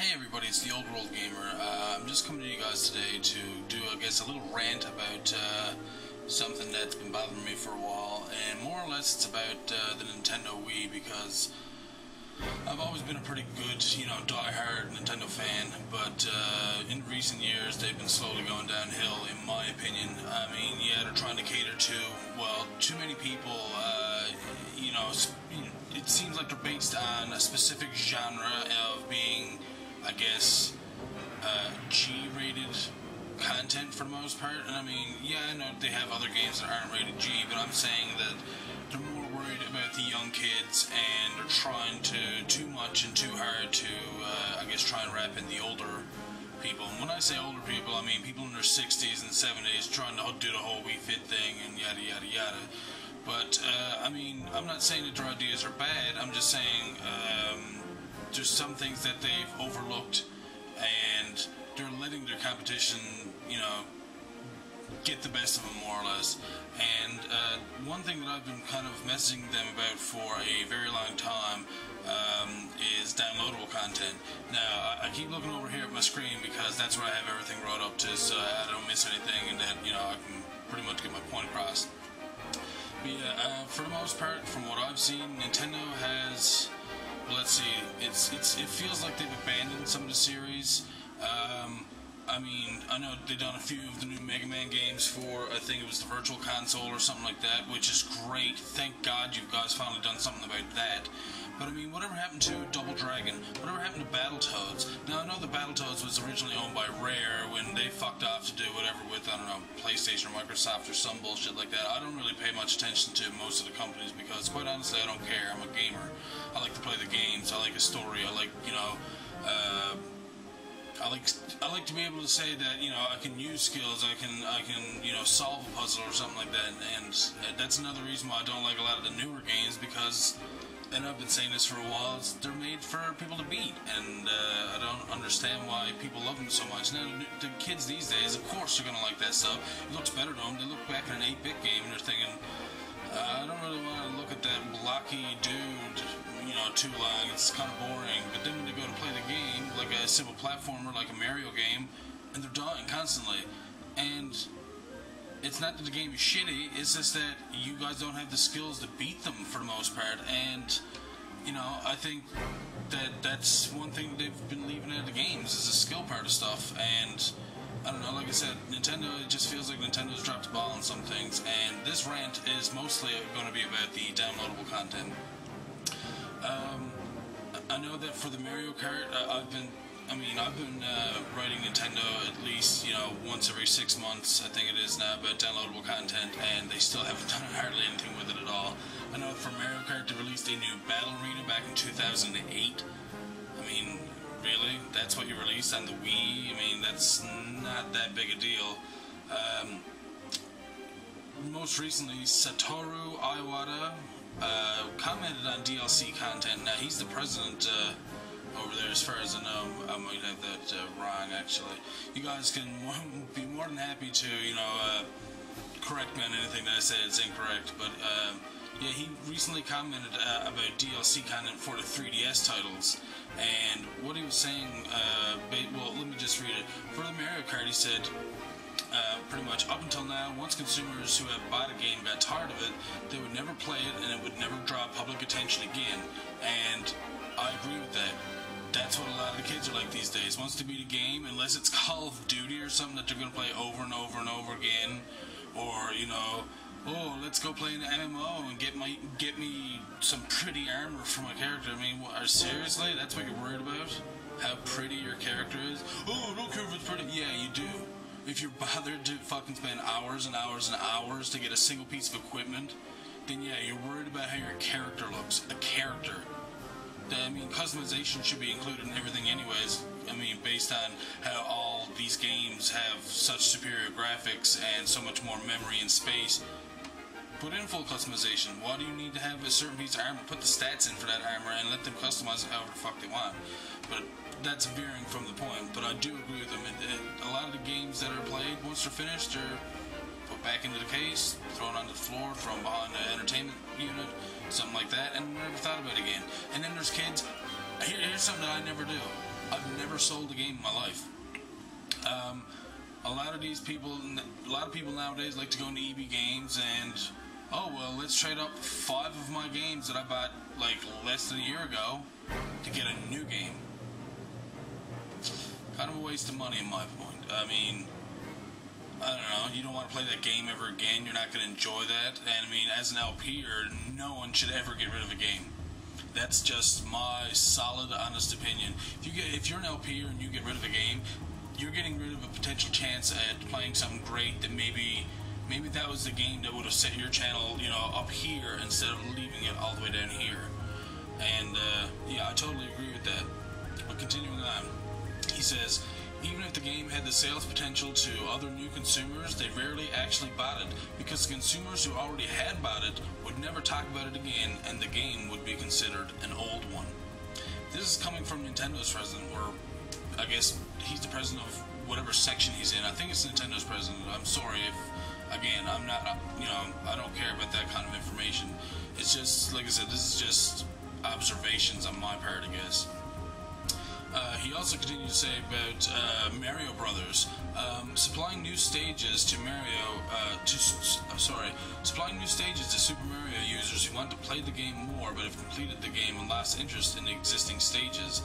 Hey everybody, it's the Old World Gamer. I'm just coming to you guys today to do, I guess, a little rant about something that's been bothering me for a while, and more or less it's about the Nintendo Wii, because I've always been a pretty good, die-hard Nintendo fan, but in recent years they've been slowly going downhill, in my opinion. I mean, yeah, they're trying to cater to, well, too many people, it seems like they're based on a specific genre of being, I guess, G-rated content for the most part. And I mean, yeah, I know they have other games that aren't rated G, but I'm saying that they're more worried about the young kids, and they're trying to too much and too hard to, I guess, try and wrap in the older people. And when I say older people, I mean people in their 60s and 70s trying to do the whole Wii Fit thing and yada yada yada. But, I mean, I'm not saying that their ideas are bad. I'm just saying there's some things that they've overlooked, and they're letting their competition, get the best of them, more or less. And one thing that I've been kind of messaging them about for a very long time is downloadable content. Now, I keep looking over here at my screen because that's where I have everything brought up to, so I don't miss anything, and that, I can pretty much get my point across. But yeah, for the most part, from what I've seen, Nintendo has, let's see, it feels like they've abandoned some of the series. I mean, I know they've done a few of the new Mega Man games for, I think it was the Virtual Console or something like that, which is great. Thank God you guys finally done something about that. But I mean, whatever happened to Double Dragon? Whatever happened to Battletoads? Now, I know the Battletoads was originally owned by Rare when they fucked off to do whatever with, I don't know, PlayStation or Microsoft or some bullshit like that. I don't really pay much attention to most of the companies because, quite honestly, I don't care. I'm a gamer. I like to play the games. I like a story. I like, I like to be able to say that, I can use skills, I can, solve a puzzle or something like that, and that's another reason why I don't like a lot of the newer games, because, and I've been saying this for a while, they're made for people to beat, and I don't understand why people love them so much. Now, the kids these days, of course they're gonna like that stuff. It looks better to them. They look back at an 8-bit game and they're thinking, I don't really want to look at that blocky dude, too long. It's kind of boring. But then when they go to play the game, like a simple platformer, like a Mario game, and they're dying constantly. And it's not that the game is shitty, it's just that you guys don't have the skills to beat them for the most part. And, I think that that's one thing they've been leaving out of the games, is the skill part of stuff. And I don't know, like I said, Nintendo, it just feels like Nintendo's dropped the ball on some things, and this rant is mostly going to be about the downloadable content. I know that for the Mario Kart, I've been writing Nintendo at least, once every 6 months, I think it is now, about downloadable content, and they still haven't done hardly anything with it at all. I know for Mario Kart, they released a new Battle Arena back in 2008. I mean, really? That's what you released on the Wii? I mean, that's not that big a deal. Most recently, Satoru Iwata commented on DLC content. Now, he's the president over there, as far as I know. I might have that wrong, actually. You guys can be more than happy to, correct me on anything that I say that's incorrect, but yeah, he recently commented about DLC content for the 3DS titles, and what he was saying, well, let me just read it. For the Mario Kart, he said, pretty much, up until now, once consumers who have bought a game got tired of it, they would never play it, and it would never draw public attention again. And I agree with that. That's what a lot of the kids are like these days. Once they beat a game, unless it's Call of Duty or something that they're going to play over and over and over again, or, oh, let's go play an MMO and get me some pretty armor for my character. I mean, seriously? That's what you're worried about? How pretty your character is? Oh, I don't care if it's pretty. Yeah, you do. If you're bothered to fucking spend hours and hours and hours to get a single piece of equipment, then yeah, you're worried about how your character looks. A character. I mean, customization should be included in everything anyways. I mean, based on how all these games have such superior graphics and so much more memory and space. Put in full customization. Why do you need to have a certain piece of armor? Put the stats in for that armor and let them customize it however the fuck they want. But that's veering from the point. But I do agree with them. A lot of the games that are played, once they're finished, they're put back into the case, thrown onto the floor, thrown behind the entertainment unit, something like that, and never thought about it again. And then there's kids. Here's something that I never do. I've never sold a game in my life. A lot of people nowadays like to go into EB Games and, oh well, let's trade up 5 of my games that I bought like less than a year ago to get a new game. Kind of a waste of money in my point. I mean, I don't know, you don't want to play that game ever again, you're not going to enjoy that, and I mean, as an LPer, no one should ever get rid of a game. That's just my solid, honest opinion. If you're an LPer and you get rid of a game, you're getting rid of a potential chance at playing something great that maybe that was the game that would have set your channel, up here instead of leaving it all the way down here. And, yeah, I totally agree with that. But continuing on, he says, even if the game had the sales potential to other new consumers, they rarely actually bought it, because consumers who already had bought it would never talk about it again, and the game would be considered an old one. This is coming from Nintendo's president, or I guess he's the president of whatever section he's in. I think it's Nintendo's president. I'm sorry if, again, I'm not, I don't care about that kind of information. It's just, like I said, this is just observations on my part, I guess. He also continued to say about Mario Brothers, supplying new stages to supplying new stages to Super Mario users who want to play the game more but have completed the game and lost interest in the existing stages.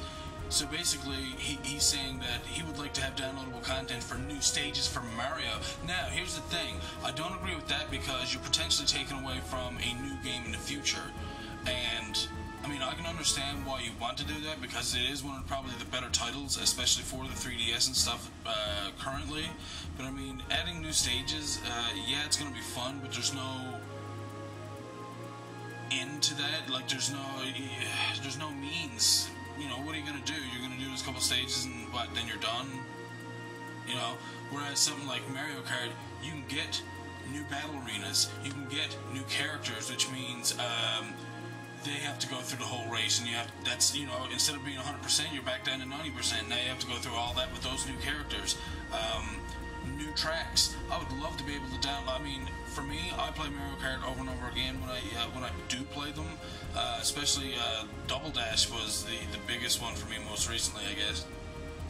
So basically, he's saying that he would like to have downloadable content for new stages for Mario. Now, here's the thing, I don't agree with that because you're potentially taking away from a new game in the future. And I mean, I can understand why you want to do that because it is one of probably the better titles, especially for the 3DS and stuff currently. But I mean, adding new stages, yeah, it's going to be fun, but there's no end to that. Like, there's no means. What are you going to do? You're going to do this couple stages and what? Then you're done. Whereas something like Mario Kart, you can get new battle arenas, you can get new characters, which means they have to go through the whole race, and instead of being 100%, you're back down to 90%. Now you have to go through all that with those new characters. New tracks. I would love to be able to download. I mean, for me, I play Mario Kart over and over again when I do play them. Especially Double Dash was the biggest one for me most recently, I guess.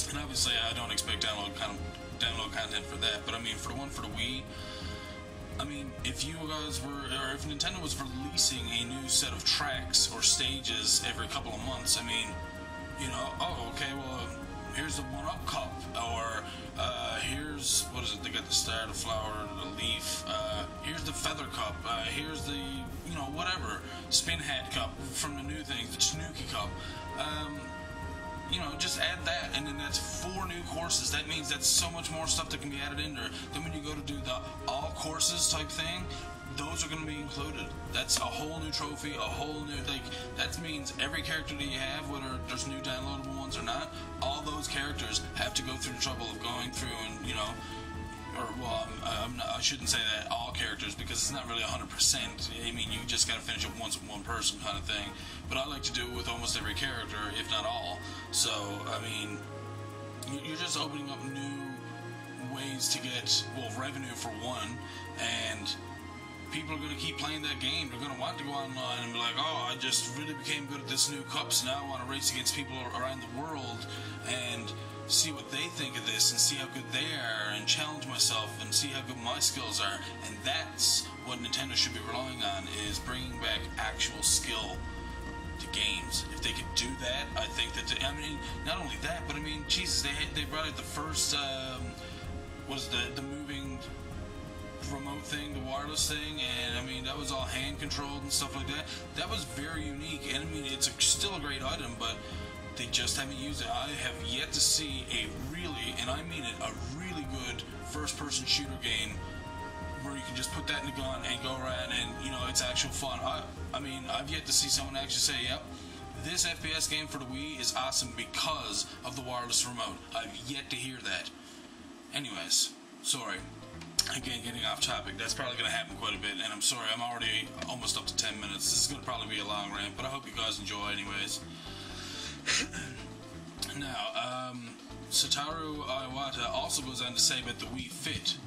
And obviously, I don't expect download content for that. But I mean, for the one for the Wii, I mean, if if Nintendo was releasing a new set of tracks or stages every couple of months, I mean, oh, okay, well, here's the 1-Up Cup, or here's, what is it, they got the star, the flower, the leaf, here's the Feather Cup, here's the, whatever, Spin Hat Cup from the new things, the Tanuki Cup, just add that, and then that's 4 new courses. That means that's so much more stuff that can be added in there. Then when you go to do the all courses type thing, those are going to be included. That's a whole new trophy, a whole new, that means every character that you have, whether there's new downloadable ones or not, all those characters have to go through the trouble of going through and, I shouldn't say that all characters, because it's not really 100%. I mean, you just got to finish it once with one person kind of thing. But I like to do it with almost every character, if not all. So, I mean, you're just opening up new ways to get, revenue for one, and people are going to keep playing that game. They're going to want to go online and be like, oh, I just really became good at this new cup, so now I want to race against people around the world and see what they think of this and see how good they are and challenge myself and see how good my skills are. And that's what Nintendo should be relying on, is bringing back actual skill to games. If they could do that, I think that, not only that, but I mean, Jesus, they brought out the first, the moving remote thing, the wireless thing, and I mean, that was all hand controlled and stuff like that. That was very unique, and I mean, it's still a great item, but they just haven't used it. I have yet to see a really, and I mean it, a really good first-person shooter game where you can just put that in the gun and go around and, it's actual fun. I mean, I've yet to see someone actually say, yep, this FPS game for the Wii is awesome because of the wireless remote. I've yet to hear that. Anyways, sorry. Again, getting off topic. That's probably going to happen quite a bit, and I'm sorry, I'm already almost up to 10 minutes. This is going to probably be a long rant, but I hope you guys enjoy anyways. Now, Satoru Iwata also goes on to say about the Wii Fit.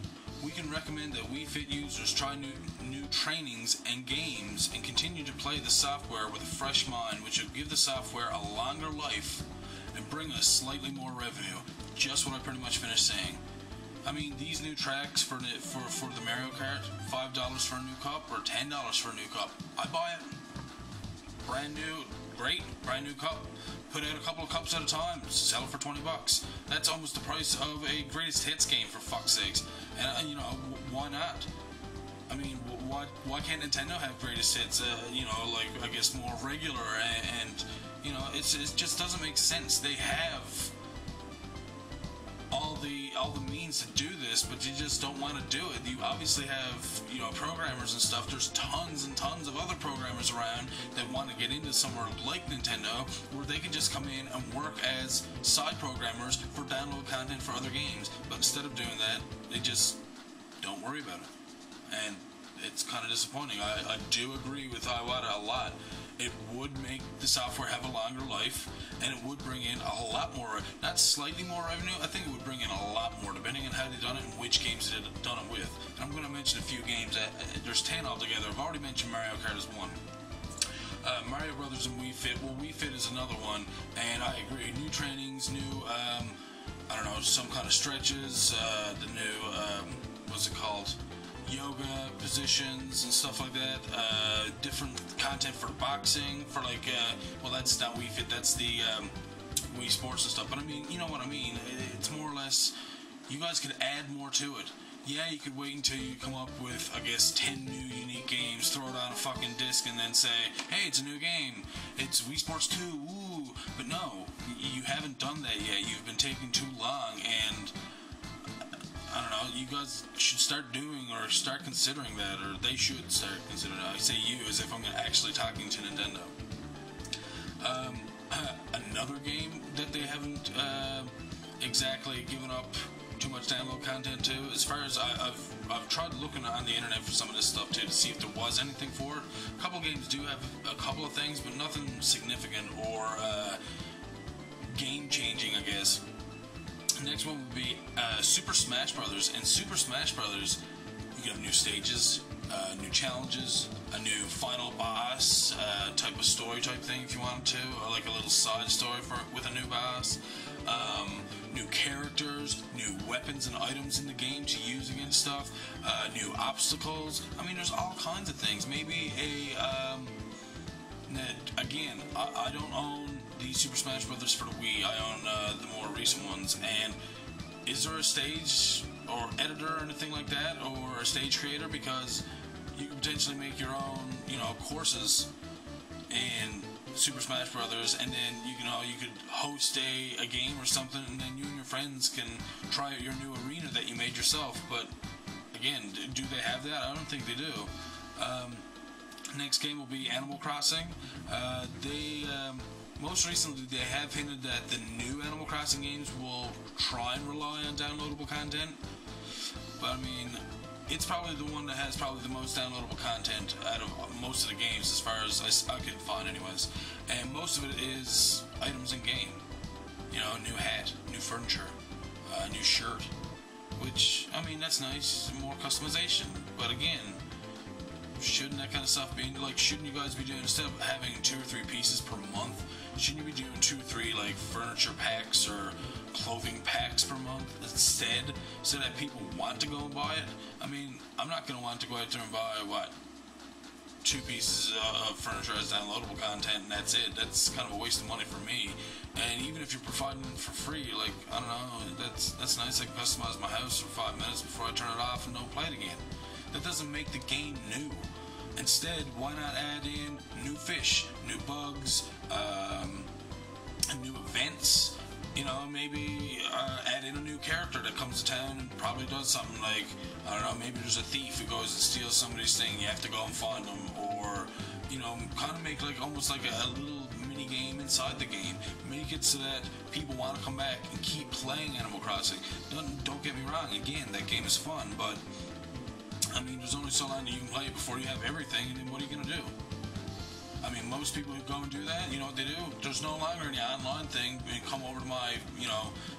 We can recommend that Wii Fit users try new trainings and games and continue to play the software with a fresh mind, which will give the software a longer life and bring us slightly more revenue. Just what I pretty much finished saying. I mean, these new tracks for the Mario Kart, $5 for a new cup or $10 for a new cup. I buy it. Brand new, great, brand new cup. Put out a couple of cups at a time, sell it for $20. That's almost the price of a greatest hits game, for fuck's sakes. And why not? I mean, why can't Nintendo have greatest hits? Like, I guess more regular, and it just doesn't make sense. They have all the means to do this, but you just don't want to do it. You obviously have programmers and stuff. There's tons and tons of other programmers around that want to get into somewhere like Nintendo, where they can just come in and work as side programmers for download content for other games. But instead of doing that, they just don't worry about it, and it's kind of disappointing. I do agree with Iwata a lot. It would make the software have a longer life, and it would bring in a lot more, not slightly more revenue, I think it would bring in a lot more, depending on how they've done it and which games they've done it with. And I'm going to mention a few games. There's 10 altogether. I've already mentioned Mario Kart as one. Mario Brothers and Wii Fit. Well, Wii Fit is another one, and I agree. New trainings, new, some kind of stretches, the new, what's it called? Yoga positions and stuff like that, different content for boxing, for that's not Wii Fit, that's the Wii Sports and stuff, but I mean, you know what I mean, it's more or less, you guys could add more to it. Yeah, you could wait until you come up with, I guess, 10 new unique games, throw it on a fucking disc, and then say, hey, it's a new game, it's Wii Sports 2, ooh, but no, you haven't done that yet. You've been taking too long, and I don't know, you guys should start doing or start considering that, or they should start considering that. I say you as if I'm actually talking to Nintendo. Another game that they haven't exactly given up too much download content to, as far as I've tried looking on the internet for some of this stuff too, to see if there was anything for it. A couple games do have a couple of things, but nothing significant or game-changing, I guess. Next one would be Super Smash Brothers. And Super Smash Brothers, you have new stages, new challenges, a new final boss type of story type thing if you wanted to, or like a little side story with a new boss, new characters, new weapons and items in the game to use against stuff, new obstacles. I mean, there's all kinds of things. Maybe again, I don't own the Super Smash Brothers for the Wii. I own the more recent ones. And is there a stage or editor or anything like that, or a stage creator? Because you could potentially make your own, courses in Super Smash Brothers, and then you could host a game or something, and then you and your friends can try out your new arena that you made yourself. But again, do they have that? I don't think they do. Next game will be Animal Crossing. Most recently, they have hinted that the new Animal Crossing games will try and rely on downloadable content. But I mean, it's probably the one that has probably the most downloadable content out of most of the games, as far as I can find anyways. And most of it is items in game. New hat, new furniture, new shirt. Which, I mean, that's nice, more customization. But again, shouldn't that kind of stuff be, shouldn't you guys be doing, instead of having 2 or 3 pieces per month, shouldn't you be doing 2 or 3, furniture packs or clothing packs per month instead, so that people want to go and buy it? I mean, I'm not going to want to go out there and buy, 2 pieces of furniture as downloadable content, and that's it. That's kind of a waste of money for me. And even if you're providing it for free, I don't know, that's nice. I can customize my house for 5 minutes before I turn it off and don't play it again. That doesn't make the game new. Instead, why not add in new fish, new bugs, new events? Maybe add in a new character that comes to town and probably does something like, I don't know, maybe there's a thief who goes and steals somebody's thing, you have to go and find them, or, kind of make almost like a little mini game inside the game. Make it so that people want to come back and keep playing Animal Crossing. Don't get me wrong, again, that game is fun, but I mean, there's only so long that you can play it before you have everything, and then what are you going to do? I mean, most people who go and do that, you know what they do? There's no longer any online thing. You come over to my,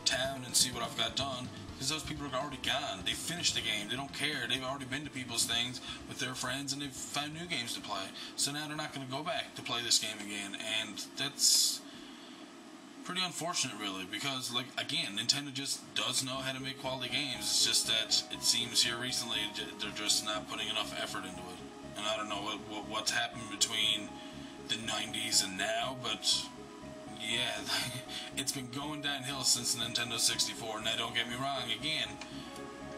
town and see what I've got done, because those people are already gone. They finished the game. They don't care. They've already been to people's things with their friends, and they've found new games to play. So now they're not going to go back to play this game again, and that's pretty unfortunate, really, because, like, again, Nintendo just does know how to make quality games. It's just that it seems here recently they're just not putting enough effort into it. And I don't know what's happened between the 90s and now, but yeah, it's been going downhill since the Nintendo 64. Now, don't get me wrong, again,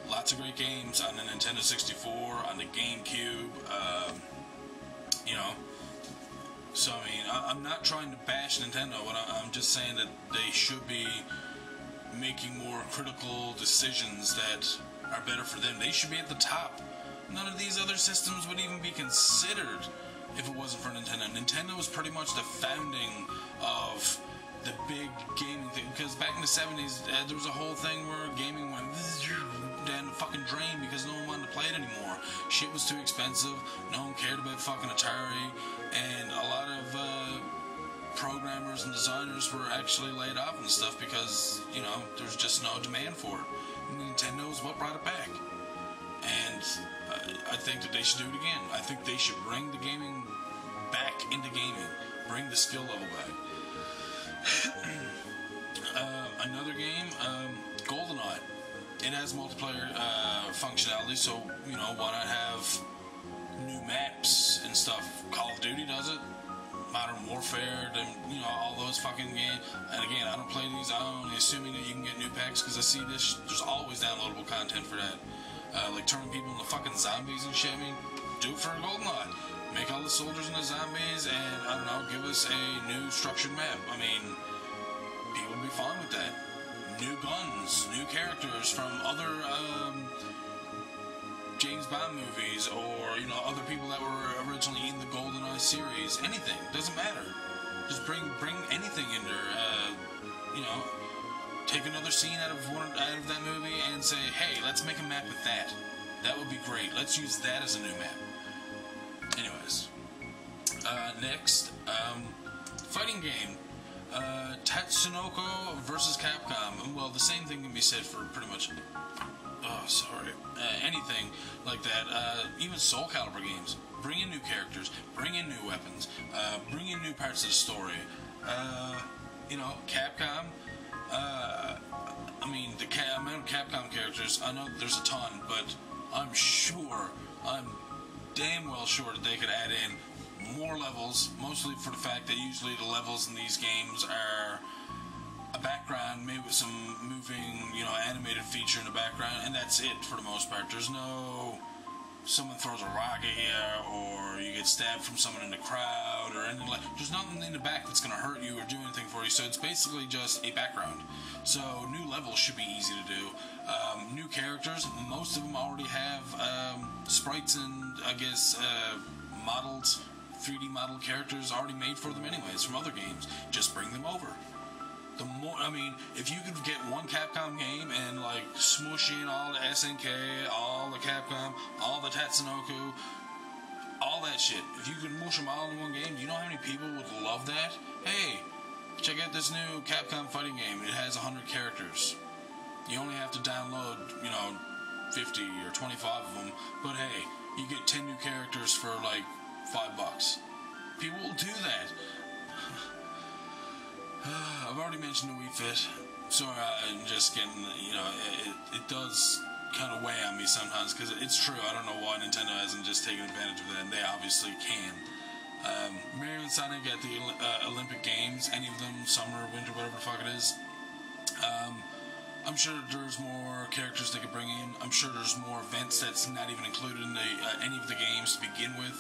lots of great games on the Nintendo 64, on the GameCube, you know. So, I mean, I'm not trying to bash Nintendo, but I'm just saying that they should be making more critical decisions that are better for them. They should be at the top. None of these other systems would even be considered if it wasn't for Nintendo. Nintendo was pretty much the founding of the big gaming thing, because back in the 70s, there was a whole thing where gaming went down the fucking drain because no one wanted to play it anymore. Shit was too expensive, no one cared about fucking Atari, and a lot of programmers and designers were actually laid off and stuff because, you know, there's just no demand for it. And Nintendo is what brought it back. And I think that they should do it again. I think they should bring the gaming back into gaming. Bring the skill level back. Another game, GoldenEye. It has multiplayer functionality, so, you know, why not have new maps and stuff? Call of Duty does it. Modern Warfare, you know, all those fucking games. And again, I don't play these. I'm only assuming that you can get new packs because I see this. There's always downloadable content for that. Like turning people into fucking zombies and shit. I mean, do it for GoldenEye. Make all the soldiers into zombies, and I don't know, give us a new structured map. I mean, people would be fine with that. New guns, new characters from other James Bond movies, or, you know, other people that were originally in the GoldenEye series. Anything, doesn't matter. Just bring anything in there. You know, take another scene out of that movie and say, hey, let's make a map with that. That would be great. Let's use that as a new map. Anyways, next, fighting game. Tatsunoko versus Capcom. Well, the same thing can be said for pretty much anything like that. Even Soul Calibur games. Bring in new characters, bring in new weapons, bring in new parts of the story. You know, Capcom, I mean, the amount of Capcom characters, I know there's a ton, but I'm damn well sure that they could add in more levels, mostly for the fact that usually the levels in these games are a background, maybe with some moving, you know, animated feature in the background, and that's it for the most part. There's no someone throws a rock at you, or you get stabbed from someone in the crowd, or anything like. There's nothing in the back that's going to hurt you or do anything for you, so it's basically just a background. So new levels should be easy to do. New characters, most of them already have sprites and, I guess, modeled 3D model characters already made for them anyways from other games. Just bring them over. The more, I mean, if you could get one Capcom game and like smoosh in all the SNK, all the Capcom, all the Tatsunoko, all that shit. If you could mush them all in one game, do you know how many people would love that? Hey, check out this new Capcom fighting game. It has 100 characters. You only have to download, you know, 50 or 25 of them. But hey, you get 10 new characters for like $5. People will do that. I've already mentioned the Wii Fit. Sorry, I'm just getting, you know, it does kind of weigh on me sometimes, because it's true. I don't know why Nintendo hasn't just taken advantage of that, and they obviously can. Mario and Sonic at the Olympic Games, any of them, summer, winter, whatever the fuck it is. I'm sure there's more characters they could bring in. I'm sure there's more events that's not even included in any of the games to begin with.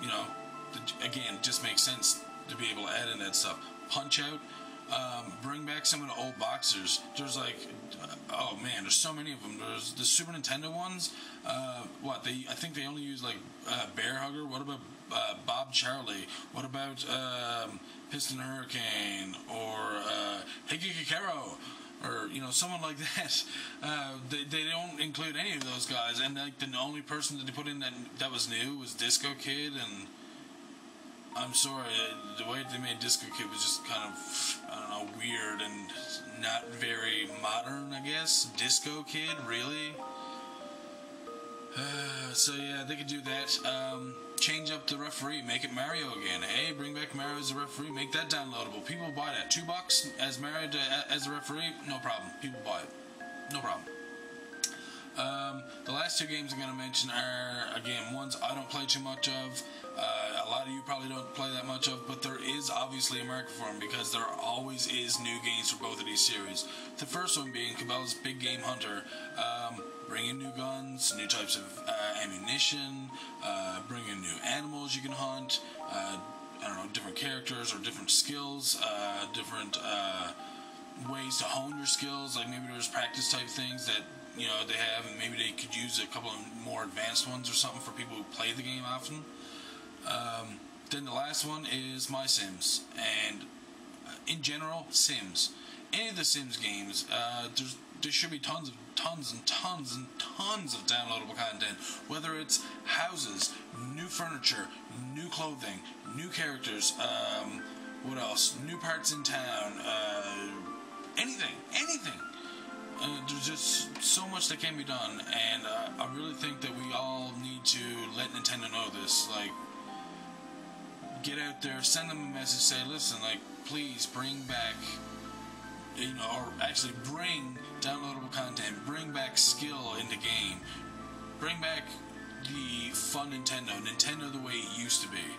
You know, again, it just makes sense to be able to add in that stuff. Punch Out, bring back some of the old boxers. There's like, oh man, there's so many of them. There's the Super Nintendo ones. I think they only use like Bear Hugger. What about Bob Charlie? What about Piston Hurricane or Higikikero? Or, you know, someone like that. They don't include any of those guys, and like the only person that they put in that was new was Disco Kid, and I'm sorry, the way they made Disco Kid was just kind of, I don't know, weird and not very modern, I guess. Disco Kid, really? So yeah, they could do that. change up the referee, make it Mario again. Hey, bring back Mario as a referee, make that downloadable. People buy that. $2 as Mario as a referee, no problem. People buy it, no problem. The last two games I'm going to mention are, again, ones I don't play too much of. A lot of you probably don't play that much of, but there is obviously a market for them because there always is new games for both of these series. The first one being Cabela's Big Game Hunter. Bring in new guns, new types of ammunition, bring in new animals you can hunt, I don't know, different characters or different skills, different ways to hone your skills. Like maybe there's practice type things that they have, and maybe they could use a couple of more advanced ones or something for people who play the game often. Then the last one is My Sims, and in general, Sims. Any of the Sims games, there should be tons of downloadable content, whether it's houses, new furniture, new clothing, new characters, what else, new parts in town, anything. There's just so much that can be done, and I really think that we all need to let Nintendo know this. Like, get out there, send them a message, say, listen, like, please bring back, or actually bring downloadable content, bring back skill in the game, bring back the fun Nintendo the way it used to be.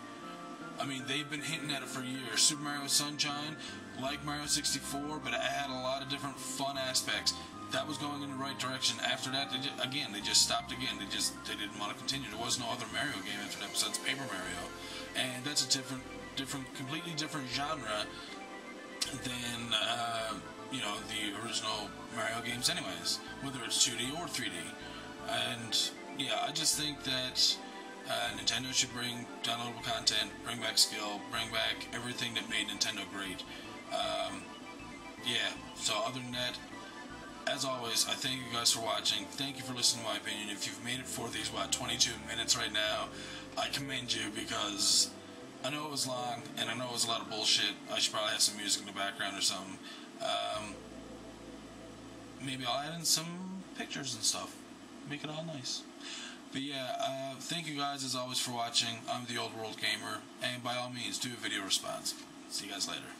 I mean, they've been hinting at it for years. Super Mario Sunshine, like Mario 64, but it had a lot of different fun aspects. That was going in the right direction. After that, they just stopped again. They didn't want to continue. There was no other Mario game after that besides Paper Mario, and that's a completely different genre than the original Mario games, anyways. Whether it's 2D or 3D, and yeah, I just think that Nintendo should bring downloadable content, bring back skill, bring back everything that made Nintendo great. So other than that, as always, I thank you guys for watching. Thank you for listening to my opinion. If you've made it for these, 22 minutes right now, I commend you, because I know it was long, and I know it was a lot of bullshit. I should probably have some music in the background or something. Maybe I'll add in some pictures and stuff. Make it all nice. But yeah, thank you guys as always for watching. I'm the Old World Gamer, and by all means, do a video response. See you guys later.